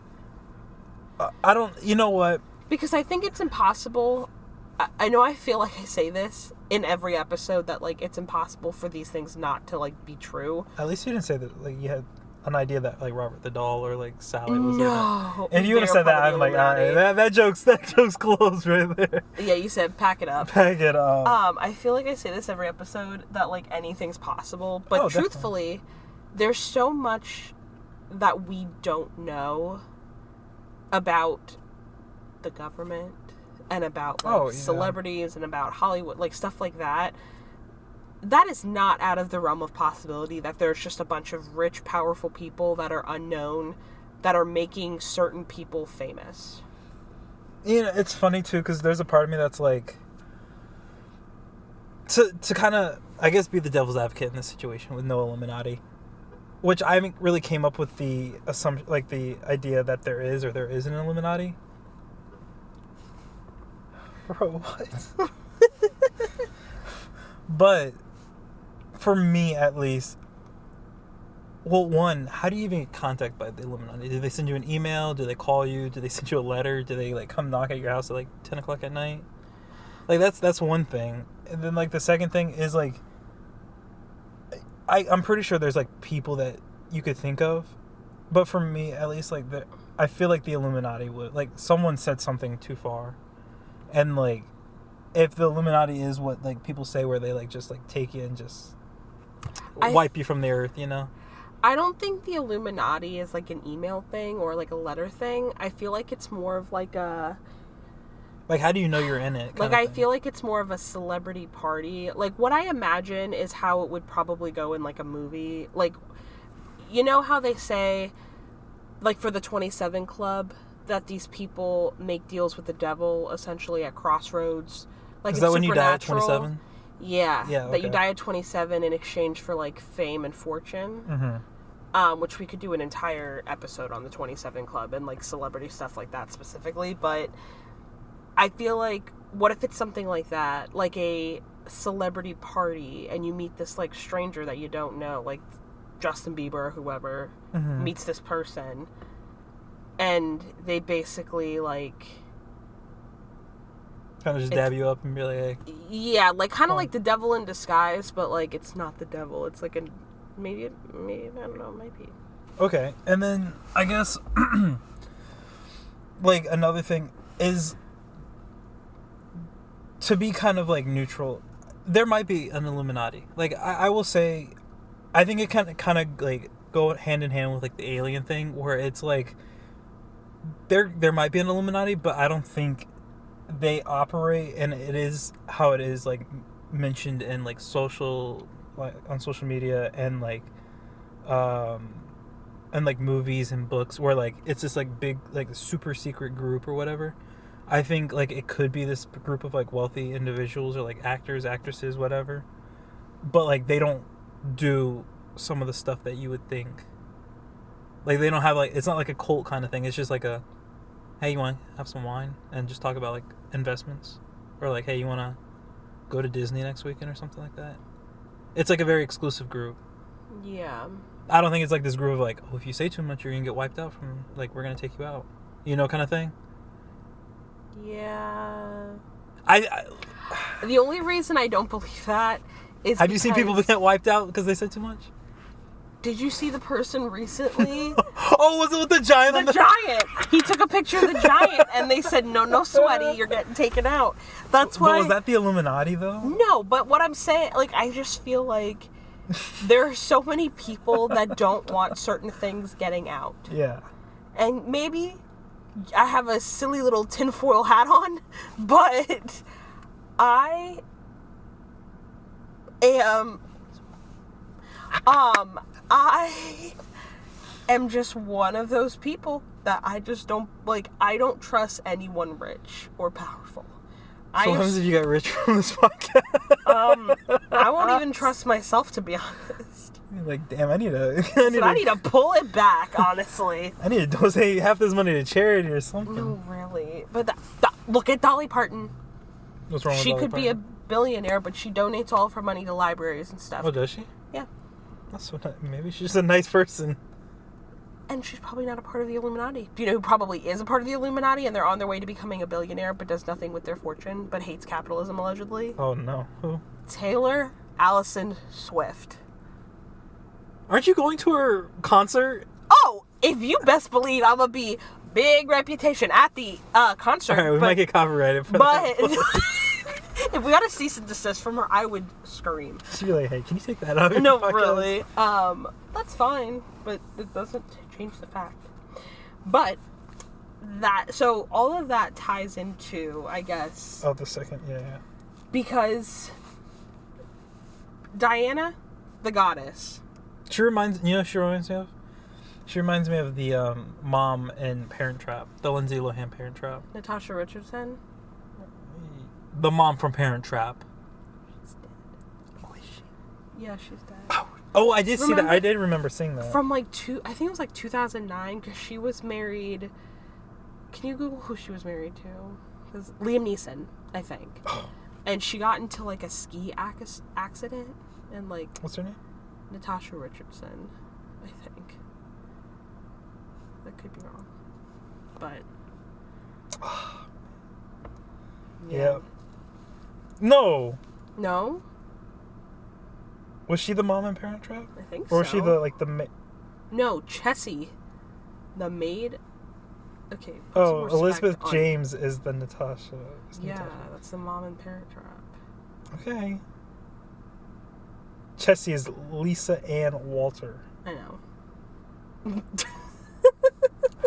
Speaker 2: I don't... You know what?
Speaker 1: Because I think it's impossible... I know I feel like I say this in every episode that, like, it's impossible for these things not to, like, be true.
Speaker 2: At least you didn't say that, like, you had an idea that, like, Robert the Doll or, like, Sally was
Speaker 1: no,
Speaker 2: in it. If you would have said that, I'm like, all right, that joke's closed right there.
Speaker 1: Yeah, you said pack it up.
Speaker 2: Pack it up.
Speaker 1: I feel like I say this every episode that, like, anything's possible, but truthfully, there's so much that we don't know about the government and about, like, celebrities and about Hollywood, like, stuff like that. That is not out of the realm of possibility that there's just a bunch of rich, powerful people that are unknown that are making certain people famous.
Speaker 2: You know, it's funny, too, because there's a part of me that's, like, to kind of, I guess, be the devil's advocate in this situation with no Illuminati, which I haven't really came up with the assumption, like, the idea that there is or there isn't an Illuminati. Bro, what? But for me, at least, well, one, how do you even get contacted by the Illuminati? Do they send you an email? Do they call you? Do they send you a letter? Do they, like, come knock at your house at, like, 10 o'clock at night? Like, that's one thing. And then, like, the second thing is, like, I'm pretty sure there's, like, people that you could think of. But for me, at least, like, I feel like the Illuminati would, like, someone said something too far. And, like, if the Illuminati is what, like, people say, where they, like, just, like, take you and just wipe you from the earth, you know?
Speaker 1: I don't think the Illuminati is, like, an email thing or, like, a letter thing. I feel like it's more of, like, a...
Speaker 2: Like, how do you know you're in it?
Speaker 1: Like, I feel like it's more of a celebrity party. Like, what I imagine is how it would probably go in, like, a movie. Like, you know how they say, like, for the 27 Club, that these people make deals with the devil, essentially, at crossroads. Like,
Speaker 2: is that when you die at 27?
Speaker 1: Yeah.
Speaker 2: Okay.
Speaker 1: That you die at 27 in exchange for, like, fame and fortune.
Speaker 2: Mm-hmm.
Speaker 1: Which we could do an entire episode on the 27 Club and, like, celebrity stuff like that specifically. But I feel like, what if it's something like that? Like a celebrity party, and you meet this, like, stranger that you don't know, like Justin Bieber or whoever meets this person, and they basically, like...
Speaker 2: Kind of just dab you up and be like, hey.
Speaker 1: Yeah, like kind of like the devil in disguise, but like it's not the devil. It's like maybe I don't know, maybe.
Speaker 2: Okay, and then I guess like another thing is to be kind of like neutral. There might be an Illuminati. Like I will say, I think it kind of like go hand in hand with like the alien thing, where it's like there might be an Illuminati, but I don't think they operate, and it is how it is like mentioned in like social, like on social media and like movies and books, where like it's this like big like super secret group or whatever. I think like it could be this group of like wealthy individuals or like actors, actresses, whatever, but like they don't do some of the stuff that you would think. Like they don't have like, it's not like a cult kind of thing. It's just like a, hey, you want to have some wine and just talk about like investments, or like, hey, you want to go to Disney next weekend or something like that. It's like a very exclusive group.
Speaker 1: Yeah.
Speaker 2: I don't think it's like this group of like, oh, if you say too much, you're gonna get wiped out from like, we're gonna take you out, you know, kind of thing.
Speaker 1: Yeah.
Speaker 2: I
Speaker 1: the only reason I don't believe that is
Speaker 2: have you seen people get wiped out because they said too much?
Speaker 1: Did you see the person recently?
Speaker 2: Oh, was it with the giant?
Speaker 1: The giant. He took a picture of the giant, and they said, no sweaty, you're getting taken out. That's why.
Speaker 2: But was that the Illuminati, though?
Speaker 1: No, but what I'm saying, like, I just feel like there are so many people that don't want certain things getting out.
Speaker 2: Yeah.
Speaker 1: And maybe I have a silly little tinfoil hat on, but I am just one of those people that I just don't, like, I don't trust anyone rich or powerful.
Speaker 2: So what happens if you get rich from this podcast?
Speaker 1: I won't even trust myself, to be honest.
Speaker 2: You're like, damn, I need to
Speaker 1: pull it back, honestly.
Speaker 2: I need to donate half this money to charity or something.
Speaker 1: No, really. But look at Dolly Parton.
Speaker 2: What's wrong with
Speaker 1: She
Speaker 2: Dolly
Speaker 1: could
Speaker 2: Parton?
Speaker 1: be a billionaire, but she donates all of her money to libraries and stuff.
Speaker 2: Oh, does she?
Speaker 1: Yeah.
Speaker 2: That's so nice. Maybe she's just a nice person.
Speaker 1: And she's probably not a part of the Illuminati. Do you know who probably is a part of the Illuminati and they're on their way to becoming a billionaire but does nothing with their fortune but hates capitalism, allegedly?
Speaker 2: Oh, no. Who?
Speaker 1: Taylor Allison Swift.
Speaker 2: Aren't you going to her concert?
Speaker 1: Oh, if you best believe I'm going to be big reputation at the concert.
Speaker 2: All right, we might get copyrighted for that.
Speaker 1: But if we got a cease and desist from her, I would scream.
Speaker 2: She'd be like, hey, can you take that out of your
Speaker 1: No,
Speaker 2: podcast?
Speaker 1: really. That's fine, but it doesn't change the fact. But so all of that ties into, I guess.
Speaker 2: Oh, the second, yeah.
Speaker 1: Because Diana, the goddess.
Speaker 2: She reminds me of? She reminds me of the mom in Parent Trap, the Lindsay Lohan Parent Trap.
Speaker 1: Natasha Richardson.
Speaker 2: The mom from Parent Trap.
Speaker 1: She's dead. Oh, is she? Yeah, she's dead.
Speaker 2: Oh, I did see that. I did remember seeing that.
Speaker 1: From I think it was like 2009, because she was married. Can you Google who she was married to? Because Liam Neeson, I think. And she got into like a ski accident, and like.
Speaker 2: What's her name?
Speaker 1: Natasha Richardson, I think. That could be wrong, but.
Speaker 2: Yeah. No.
Speaker 1: No?
Speaker 2: Was she the mom in Parent Trap?
Speaker 1: I think
Speaker 2: so. Or was she the
Speaker 1: No, Chessie. The maid. Okay.
Speaker 2: Oh, Elizabeth James is the Natasha.
Speaker 1: Yeah, that's the mom in Parent Trap.
Speaker 2: Okay. Chessie is Lisa Ann Walter.
Speaker 1: I know.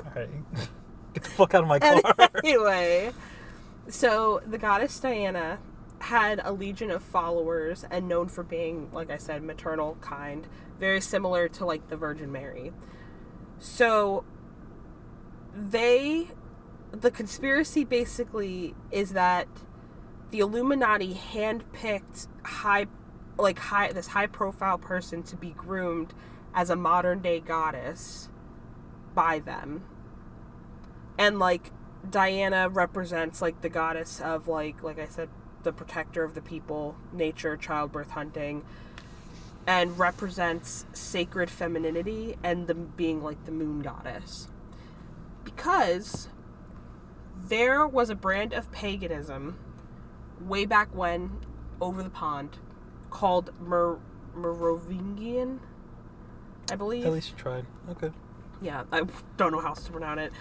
Speaker 2: Alright. Get the fuck out of my car.
Speaker 1: Anyway. So, the goddess Diana had a legion of followers and known for being, like I said, maternal, kind, very similar to, like, the Virgin Mary. So, the conspiracy basically is that the Illuminati handpicked this high-profile person to be groomed as a modern-day goddess by them. And, like, Diana represents, like, the goddess of, like I said, the protector of the people, nature, childbirth, hunting, and represents sacred femininity and them being, like, the moon goddess. Because there was a brand of paganism way back when, over the pond, called Merovingian, I believe.
Speaker 2: At least you tried. Okay.
Speaker 1: Yeah, I don't know how else to pronounce it.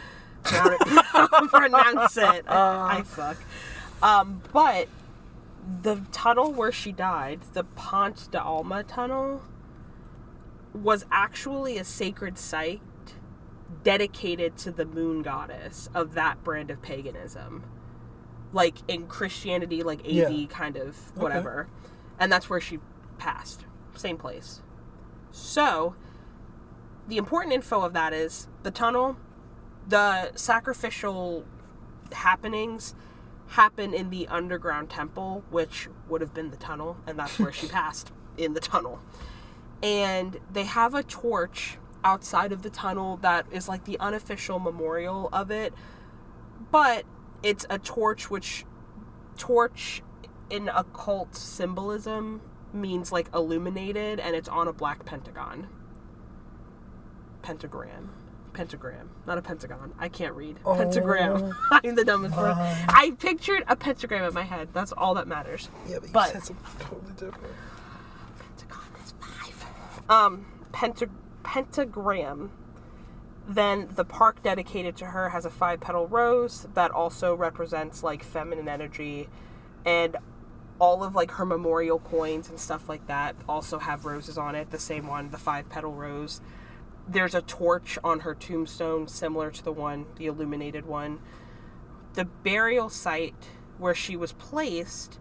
Speaker 1: Pronounce it. I suck. But the tunnel where she died, the Pont de Alma tunnel, was actually a sacred site dedicated to the moon goddess of that brand of paganism. Like in Christianity, like AD kind of whatever. Okay. And that's where she passed. Same place. So, the important info of that is the tunnel, the sacrificial happenings happen in the underground temple, which would have been the tunnel, and that's where she passed, in the tunnel. And they have a torch outside of the tunnel that is like the unofficial memorial of it, but it's a torch, which torch in occult symbolism means like illuminated, and it's on a black pentagram, not a pentagon. I can't read. Pentagram. I'm the dumbest person. I pictured a pentagram in my head. That's all that matters.
Speaker 2: Yeah, but you said something totally different.
Speaker 1: Pentagon is 5. Pentagram. Then the park dedicated to her has a 5-petal rose that also represents like feminine energy, and all of like her memorial coins and stuff like that also have roses on it. The same one, the 5-petal rose. There's a torch on her tombstone similar to the illuminated one. The burial site where she was placed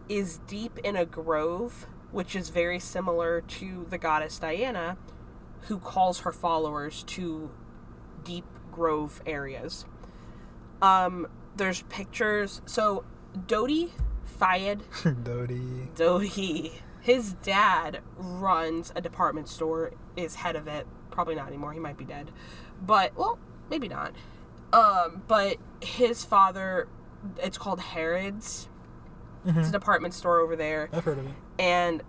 Speaker 1: is deep in a grove, which is very similar to the goddess Diana, who calls her followers to deep grove areas. There's pictures. So Dodi Fayed. Dodi. His dad runs a department store, is head of it. Probably not anymore. He might be dead. But, well, maybe not. But his father, it's called Harrods. Mm-hmm. It's a department store over there.
Speaker 2: I've heard of it.
Speaker 1: And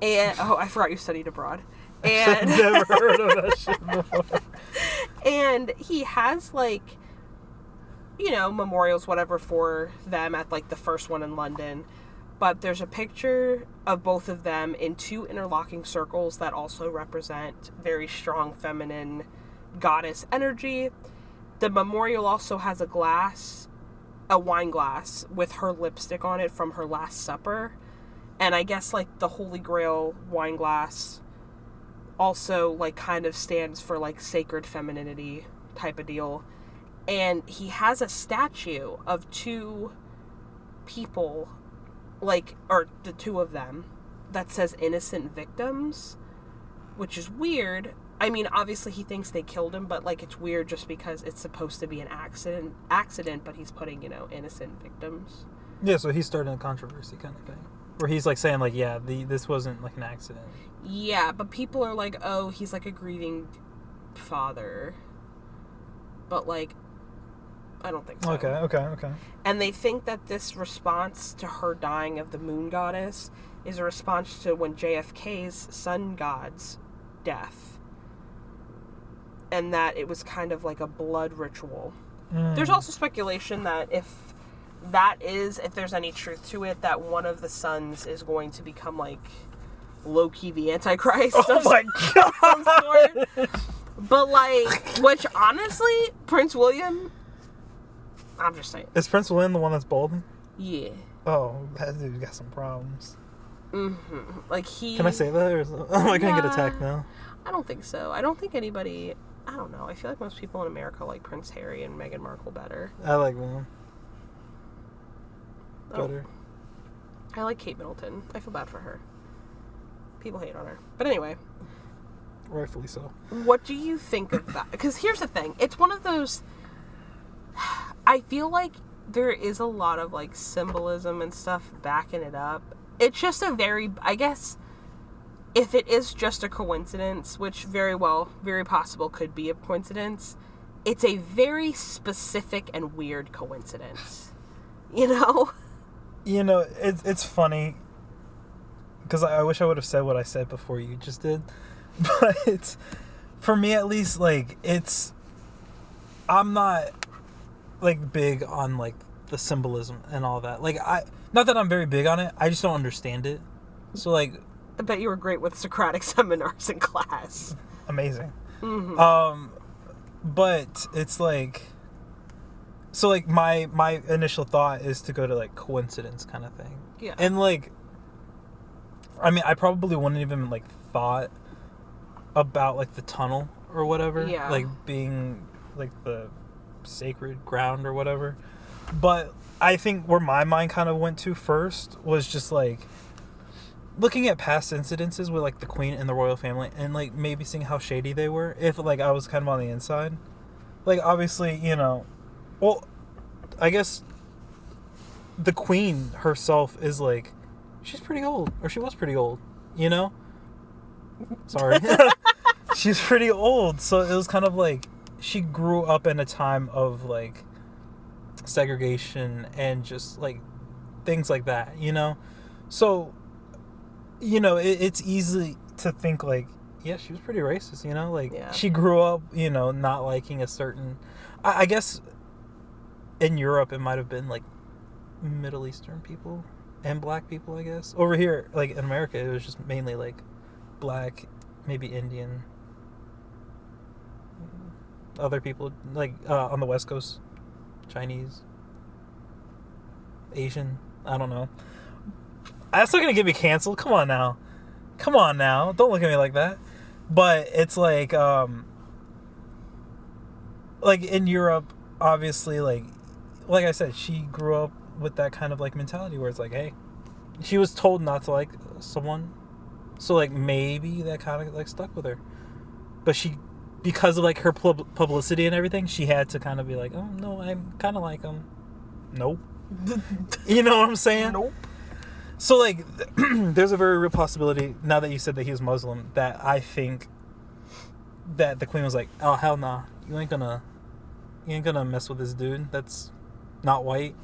Speaker 1: I forgot you studied abroad. And
Speaker 2: I've never heard of that shit before.
Speaker 1: And he has, like, memorials, whatever, for them at, like, the first one in London. But there's a picture of both of them in 2 interlocking circles that also represent very strong feminine goddess energy. The memorial also has a wine glass with her lipstick on it from her Last Supper. And I guess like the Holy Grail wine glass also like kind of stands for like sacred femininity type of deal. And he has a statue of 2 people, or the 2 of them, that says innocent victims, which is weird. I mean, obviously he thinks they killed him, but like it's weird just because it's supposed to be an accident, but he's putting, innocent victims.
Speaker 2: Yeah, so he's starting a controversy kind of thing. Where he's like saying like, yeah, this wasn't like an accident.
Speaker 1: Yeah, but people are like, oh, he's like a grieving father. But like, I don't think so.
Speaker 2: Okay.
Speaker 1: And they think that this response to her dying of the moon goddess is a response to when JFK's sun god's death. And that it was kind of like a blood ritual. There's also speculation that if there's any truth to it, that one of the sons is going to become like Loki the Antichrist.
Speaker 2: Oh my god!
Speaker 1: Some sort. But like, which honestly, Prince William, I'm just saying.
Speaker 2: Is Prince William the one that's balding?
Speaker 1: Yeah.
Speaker 2: Oh, that dude's got some problems.
Speaker 1: Mm-hmm. Like
Speaker 2: Can I say that, or am I gonna get attacked now?
Speaker 1: I don't think so. I don't think anybody. I don't know. I feel like most people in America like Prince Harry and Meghan Markle better.
Speaker 2: I like them better.
Speaker 1: I like Kate Middleton. I feel bad for her. People hate on her. But anyway.
Speaker 2: Rightfully so.
Speaker 1: What do you think of that? Because here's the thing. It's one of those... I feel like there is a lot of, like, symbolism and stuff backing it up. It's just a very... I guess, if it is just a coincidence, which very possible could be a coincidence, it's a very specific and weird coincidence. You know?
Speaker 2: It's funny, because I wish I would have said what I said before you just did, but for me at least, like, I'm not, like, big on, like, the symbolism and all that. Like, not that I'm very big on it, I just don't understand it. So, like,
Speaker 1: I bet you were great with Socratic seminars in class.
Speaker 2: Amazing. But it's like, so like my initial thought is to go to like coincidence kind of thing.
Speaker 1: Yeah.
Speaker 2: And like, I mean, I probably wouldn't even like thought about like the tunnel or whatever.
Speaker 1: Yeah.
Speaker 2: Like being like the sacred ground or whatever. But I think where my mind kind of went to first was just like looking at past incidences with like the queen and the royal family and like maybe seeing how shady they were if like I was kind of on the inside. Like obviously, you know, well, I guess the queen herself is like, she's pretty old, or she was pretty old, you know? Sorry. She's pretty old, so it was kind of like she grew up in a time of like segregation and just like things like that, you know? So, you know, it's easy to think like, yeah, she was pretty racist, you know? Like, she grew up, you know, not liking a certain... I guess in Europe it might have been like Middle Eastern people and black people, I guess. Over here, like in America, it was just mainly like black, maybe Indian, other people, like on the West Coast, Chinese, Asian, I don't know. That's not gonna get me canceled. Come on now. Don't look at me like that. But it's like in Europe, obviously, like I said, she grew up with that kind of like mentality where it's like, hey, she was told not to like someone, so like maybe that kind of like stuck with her. But she, because of like her publicity and everything, she had to kind of be like, oh no, I'm kind of like him. Nope. You know what I'm saying?
Speaker 1: Nope.
Speaker 2: So, like, there's a very real possibility, now that you said that he was Muslim, that I think that the queen was like, oh, hell nah. You ain't gonna mess with this dude that's not white,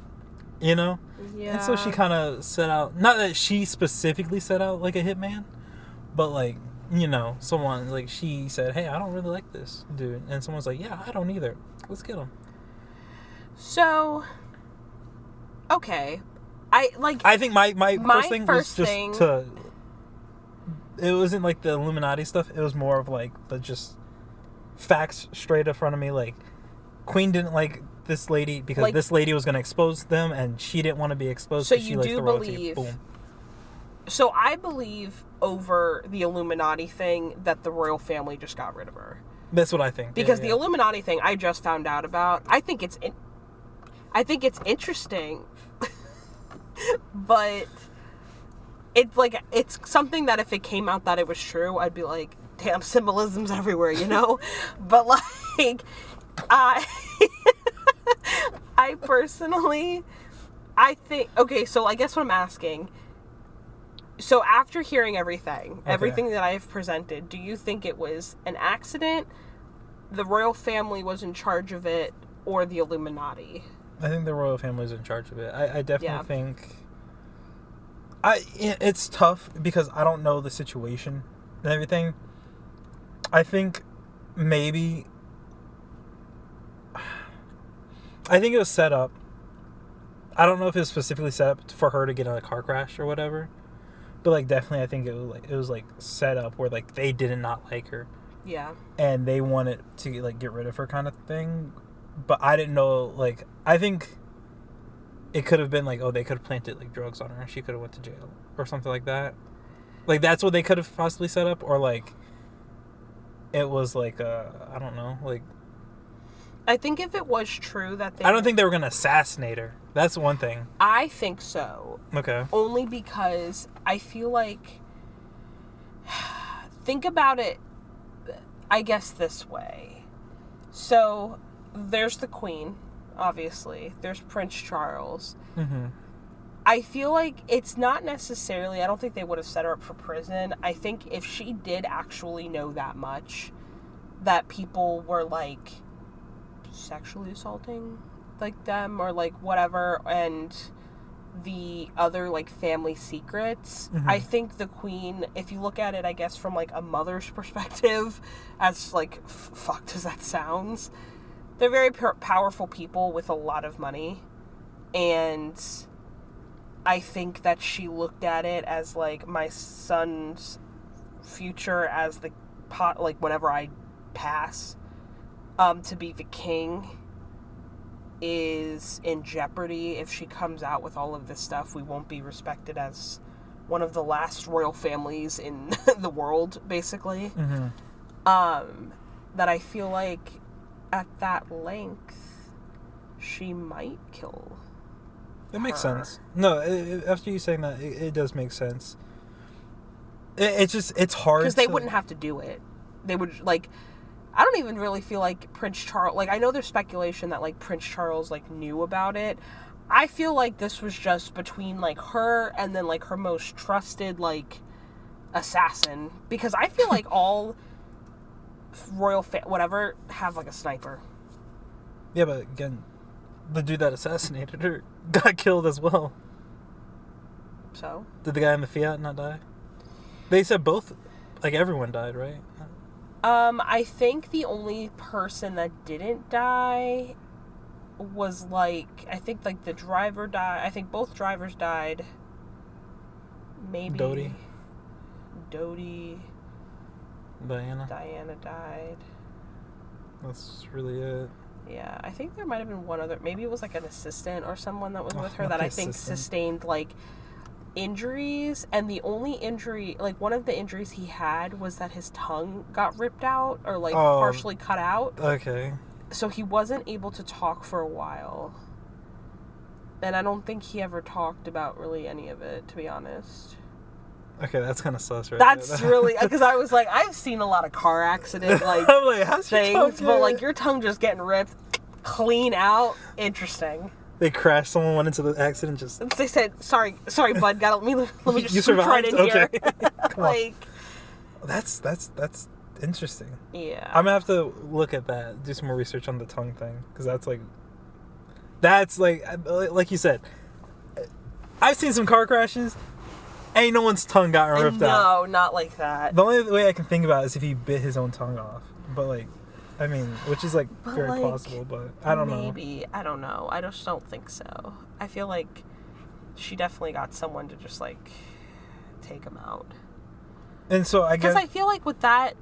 Speaker 2: you know?
Speaker 1: Yeah.
Speaker 2: And so she kind of set out, not that she specifically set out, like, a hitman, but, like, you know, someone, like, she said, hey, I don't really like this dude. And someone's like, yeah, I don't either. Let's get him.
Speaker 1: So, okay. I think
Speaker 2: my first thing was just to... It wasn't like the Illuminati stuff. It was more of like the just facts straight in front of me. Like, Queen didn't like this lady because like, this lady was going to expose them, and she didn't want to be exposed.
Speaker 1: So
Speaker 2: you
Speaker 1: do
Speaker 2: the
Speaker 1: believe? Boom. So I believe over the Illuminati thing that the royal family just got rid of her.
Speaker 2: That's what I think.
Speaker 1: Because the Illuminati thing I just found out about. I think it's interesting. But it's like, it's something that if it came out that it was true, I'd be like, damn, symbolism's everywhere, you know? But like, I personally, I think, okay, so I guess what I'm asking, so after hearing everything that I have presented, do you think it was an accident, the royal family was in charge of it, or the Illuminati?
Speaker 2: I think the royal family is in charge of it. I definitely think... It's tough because I don't know the situation and everything. I think maybe... I think it was set up. I don't know if it was specifically set up for her to get in a car crash or whatever. But, like, definitely I think it was set up where, like, they did not like her.
Speaker 1: Yeah.
Speaker 2: And they wanted to, like, get rid of her kind of thing. But I didn't know, like, I think it could have been like, oh, they could have planted like drugs on her and she could have went to jail or something like that. Like, that's what they could have possibly set up, or like it was like I don't know, like,
Speaker 1: I think if it was true that
Speaker 2: I don't think they were gonna assassinate her. That's one thing.
Speaker 1: I think so.
Speaker 2: Okay.
Speaker 1: Only because I feel like, think about it, I guess this way. So there's the Queen, obviously. There's Prince Charles.
Speaker 2: Mm-hmm.
Speaker 1: I feel like it's not necessarily... I don't think they would have set her up for prison. I think if she did actually know that much, that people were, like, sexually assaulting, like, them, or, like, whatever, and the other, like, family secrets,
Speaker 2: mm-hmm.
Speaker 1: I think the Queen, if you look at it, I guess, from, like, a mother's perspective, as, like, fucked as that sounds... They're very powerful people with a lot of money. And I think that she looked at it as, like, my son's future as the like, whenever I pass, to be the king is in jeopardy. If she comes out with all of this stuff, we won't be respected as one of the last royal families in the world, basically.
Speaker 2: Mm-hmm.
Speaker 1: That I feel like at that length, she might kill
Speaker 2: It makes
Speaker 1: her.
Speaker 2: sense. No, after you saying that, it does make sense. It's hard.
Speaker 1: Because they wouldn't have to do it. They would, like, I don't even really feel like Prince Charles, like, I know there's speculation that, like, Prince Charles, like, knew about it. I feel like this was just between, like, her and then, like, her most trusted, like, assassin. Because I feel like all royal whatever have, like, a sniper.
Speaker 2: Yeah, but again, the dude that assassinated her got killed as well.
Speaker 1: So?
Speaker 2: Did the guy in the Fiat not die? They said both, like, everyone died, right?
Speaker 1: I think the only person that didn't die was, like, I think, like, the driver died. I think both drivers died. Maybe Dodie. Diana died.
Speaker 2: That's really it.
Speaker 1: Yeah, I think there might have been one other, maybe it was, like, an assistant or someone that was with her that I think sustained, like, injuries. And the only injury, like, one of the injuries he had was that his tongue got ripped out or, like, partially cut out.
Speaker 2: Okay.
Speaker 1: So he wasn't able to talk for a while. And I don't think he ever talked about really any of it, to be honest.
Speaker 2: Okay, that's kind of sus, right?
Speaker 1: That's really, because I was like, I've seen a lot of car accident, like,
Speaker 2: I'm like, how's your tongue
Speaker 1: things, but, like, your tongue just getting ripped clean out. Interesting.
Speaker 2: They crashed, someone went into the accident, just...
Speaker 1: They said, sorry, bud, let me just
Speaker 2: You
Speaker 1: swoop right
Speaker 2: survived?
Speaker 1: in here.
Speaker 2: Okay. Come
Speaker 1: Like...
Speaker 2: on. That's interesting.
Speaker 1: Yeah.
Speaker 2: I'm gonna have to look at that, do some more research on the tongue thing, because that's like you said, I've seen some car crashes, ain't no one's tongue got ripped out.
Speaker 1: No, not like that.
Speaker 2: The only way I can think about is if he bit his own tongue off, but, like, I mean, which is, like, very plausible, but I don't know.
Speaker 1: Maybe. I don't know. I just don't think so. I feel like she definitely got someone to just, like, take him out.
Speaker 2: And so I guess...
Speaker 1: Because I feel like with that,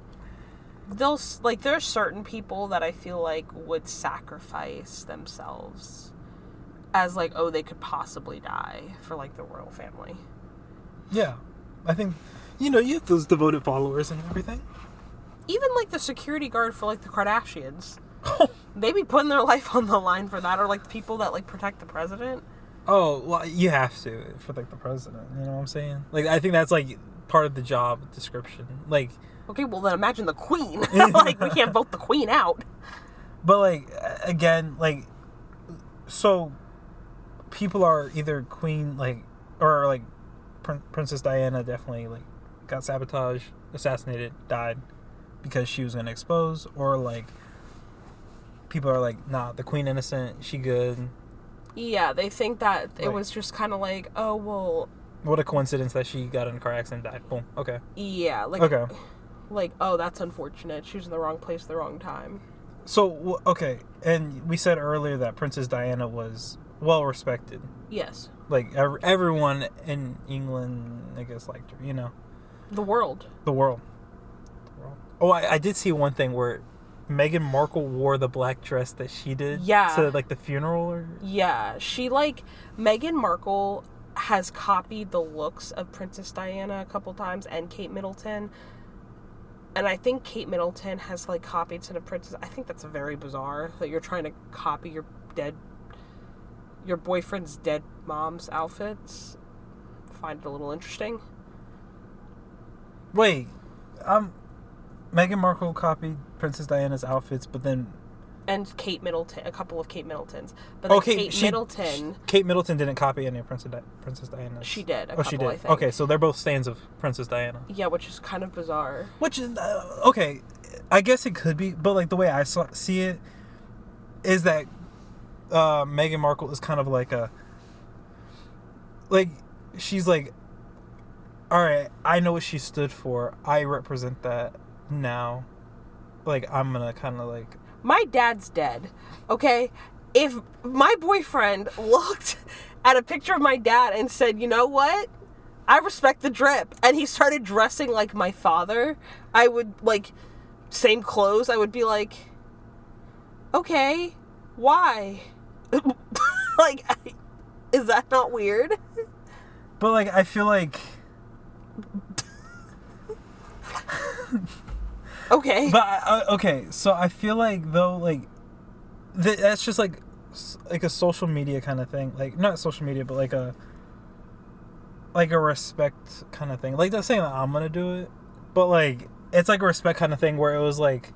Speaker 1: there's certain people that I feel like would sacrifice themselves as, like, oh, they could possibly die for, like, the royal family.
Speaker 2: Yeah. I think, you have those devoted followers and everything.
Speaker 1: Even, like, the security guard for, like, the Kardashians. They be putting their life on the line for that, or, like, the people that, like, protect the president.
Speaker 2: Oh, well, you have to for, like, the president, you know what I'm saying? Like, I think that's, like, part of the job description. Like...
Speaker 1: Okay, well, then imagine the queen. Like, we can't vote the queen out.
Speaker 2: But, like, again, like, so people are either queen, like, or, like, Princess Diana definitely, like, got sabotaged, assassinated, died because she was going to expose, or, like, people are like, nah, the queen innocent, she good.
Speaker 1: Yeah, they think that it was just kind of like, oh, well...
Speaker 2: What a coincidence that she got in a car accident and died. Boom. Okay.
Speaker 1: Yeah, like...
Speaker 2: Okay.
Speaker 1: Like, oh, that's unfortunate. She was in the wrong place at the wrong time.
Speaker 2: So, okay, and we said earlier that Princess Diana was well respected.
Speaker 1: Yes.
Speaker 2: Like, everyone in England, I guess, liked her,
Speaker 1: The world.
Speaker 2: The world. Oh, I did see one thing where Meghan Markle wore the black dress that she did to, like, the funeral. Or...
Speaker 1: Yeah, she, like, Meghan Markle has copied the looks of Princess Diana a couple times, and Kate Middleton. And I think Kate Middleton has, like, copied some of Princess... I think that's very bizarre, that you're trying to copy your boyfriend's dead mom's outfits. Find it a little interesting.
Speaker 2: Wait, Meghan Markle copied Princess Diana's outfits, but then...
Speaker 1: And Kate Middleton, a couple of Kate Middletons. But then
Speaker 2: Kate Middleton didn't copy any of Princess Diana's.
Speaker 1: She did,
Speaker 2: she did.
Speaker 1: I think.
Speaker 2: Okay, so they're both stands of Princess Diana.
Speaker 1: Yeah, which is kind of bizarre.
Speaker 2: Which is, okay, I guess it could be, but, like, the way I see it is that Meghan Markle is kind of like she's like, all right, I know what she stood for. I represent that now. Like, I'm gonna kind of, like...
Speaker 1: My dad's dead, okay? if my boyfriend looked at a picture of my dad and said, you know what? I respect the drip. And he started dressing like my father. I would, like, same clothes. I would be like, okay, why? Like, is that not weird?
Speaker 2: But, like, I feel like...
Speaker 1: Okay.
Speaker 2: But, okay, so I feel like, though, like, that's just, like a social media kind of thing. Like, not social media, but, like a respect kind of thing. Like, not saying that I'm gonna do it, but, like, it's, like, a respect kind of thing where it was, like,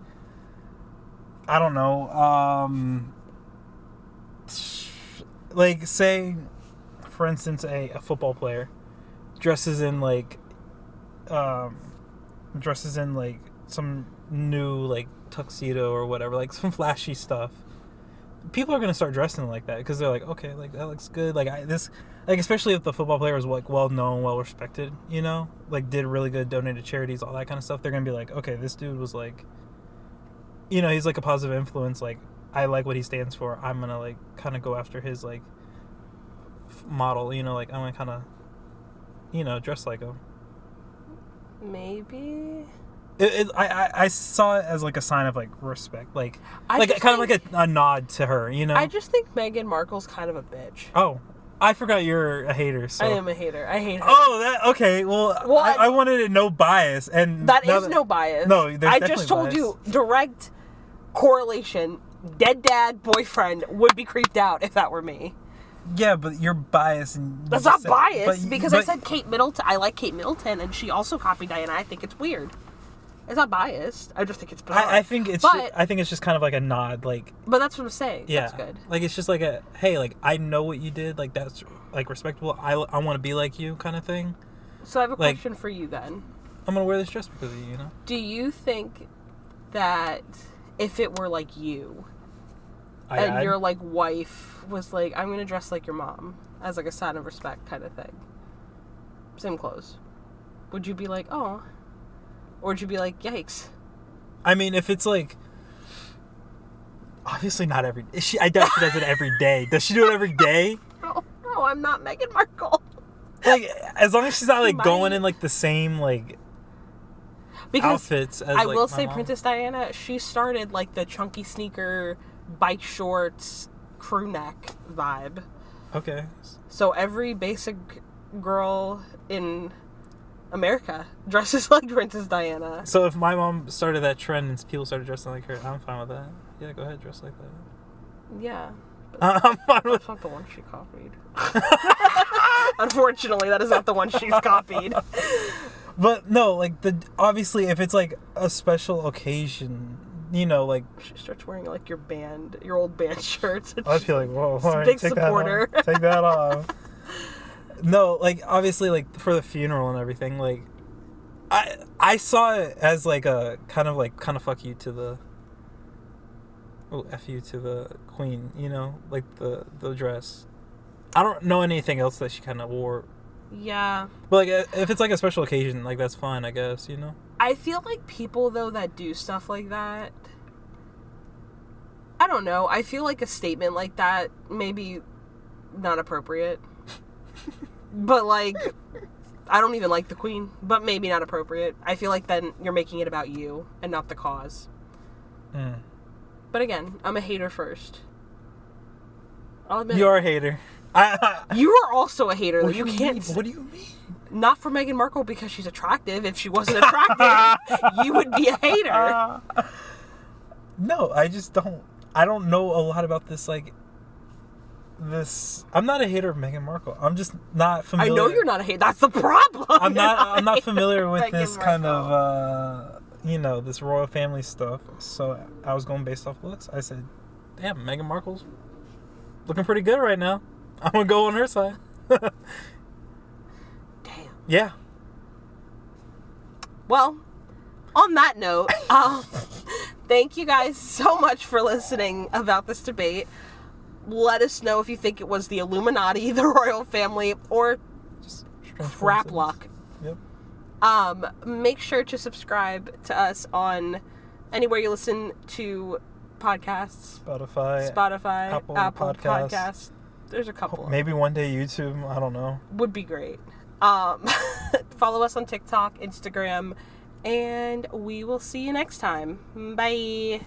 Speaker 2: I don't know, like, say, for instance, a football player dresses in, like, some new, like, tuxedo or whatever, like, some flashy stuff. People are going to start dressing like that because they're like, okay, like, that looks good. Like, especially if the football player is, like, well-known, well-respected, you know? Like, did really good, donated charities, all that kind of stuff. They're going to be like, okay, this dude was, like, you know, he's, like, a positive influence. Like, I like what he stands for. I'm going to, like, kind of go after his, like, model, you know? Like, I'm going to kind of, you know, dress like him.
Speaker 1: Maybe...
Speaker 2: I saw it as, like, a sign of, like, respect. Like kind of like a nod to her, you know?
Speaker 1: I just think Meghan Markle's kind of a bitch.
Speaker 2: Oh. I forgot you're a hater, so...
Speaker 1: I am a hater. I hate her.
Speaker 2: Oh, okay. Well I wanted it no bias, and...
Speaker 1: That is no bias.
Speaker 2: No, there's definitely
Speaker 1: I just told
Speaker 2: bias.
Speaker 1: you, direct correlation, dead dad, boyfriend, would be creeped out if that were me.
Speaker 2: Yeah, but you're biased. And
Speaker 1: That's not biased, because I said Kate Middleton. I like Kate Middleton, and she also copied Diana. I think it's weird. It's not biased. I just think it's bizarre.
Speaker 2: I think it's just kind of like a nod, like...
Speaker 1: But that's what I'm saying.
Speaker 2: Yeah.
Speaker 1: That's good.
Speaker 2: Like, it's just like a, hey, like, I know what you did. Like, that's, like, respectable. I want to be like you kind of thing.
Speaker 1: So I have a question for you then.
Speaker 2: I'm going to wear this dress because of you, you know?
Speaker 1: Do you think that if it were, like, you... and your, like, wife was like, I'm going to dress like your mom as, like, a sign of respect kind of thing. Same clothes. Would you be like, oh... Or would you be like, yikes?
Speaker 2: I mean, if it's like... Obviously not every... I doubt she does it every day. Does she do it every day?
Speaker 1: No, I'm not Meghan Markle.
Speaker 2: Like, as long as she's not, like, going in, like, the same, like... outfits as,
Speaker 1: I
Speaker 2: like,
Speaker 1: will
Speaker 2: my
Speaker 1: say
Speaker 2: mom.
Speaker 1: Princess Diana, she started, like, the chunky sneaker, bike shorts, crew neck vibe.
Speaker 2: Okay.
Speaker 1: So every basic girl in... America dresses like Princess Diana.
Speaker 2: So if my mom started that trend and people started dressing like her, I'm fine with that. Yeah, go ahead, dress like that.
Speaker 1: Yeah.
Speaker 2: I'm fine with...
Speaker 1: That's not the one she copied. Unfortunately, that is not the one she's copied.
Speaker 2: But no, like, obviously if it's like a special occasion, you know, like...
Speaker 1: She starts wearing like your old band shirts.
Speaker 2: I'd be like, whoa,
Speaker 1: she's a big supporter.
Speaker 2: Take that off. No, like, obviously, like, for the funeral and everything, like, I saw it as, like, a kind of fuck you to the, F you to the queen, you know, like, the dress. I don't know anything else that she kind of wore.
Speaker 1: Yeah.
Speaker 2: But, like, if it's, like, a special occasion, like, that's fine, I guess, you know?
Speaker 1: I feel like people, though, that do stuff like that, I don't know, I feel like a statement like that maybe not appropriate. But, like, I don't even like the queen, but maybe not appropriate. I feel like then you're making it about you and not the cause.
Speaker 2: Mm.
Speaker 1: But again, I'm a hater first. I'll admit.
Speaker 2: You're a hater.
Speaker 1: You are also a hater.
Speaker 2: What
Speaker 1: you can't.
Speaker 2: What do you mean?
Speaker 1: Not for Meghan Markle because she's attractive. If she wasn't attractive, you would be a hater.
Speaker 2: No, I just don't. I don't know a lot about this, like... I'm not a hater of Meghan Markle. I'm just not familiar.
Speaker 1: I know you're not a hater. That's the problem.
Speaker 2: I'm not familiar with this kind
Speaker 1: Markle.
Speaker 2: of you know, this royal family stuff. So I was going based off looks. I said, damn, Meghan Markle's looking pretty good right now. I'm gonna go on her side.
Speaker 1: Damn.
Speaker 2: Yeah.
Speaker 1: Well, on that note, thank you guys so much for listening about this debate. Let us know if you think it was the Illuminati, the royal family, or
Speaker 2: Just
Speaker 1: crap luck.
Speaker 2: Yep.
Speaker 1: Make sure to subscribe to us on anywhere you listen to podcasts.
Speaker 2: Spotify.
Speaker 1: Apple Podcasts. There's a couple.
Speaker 2: Maybe one day YouTube. I don't know.
Speaker 1: Would be great. Follow us on TikTok, Instagram, and we will see you next time. Bye.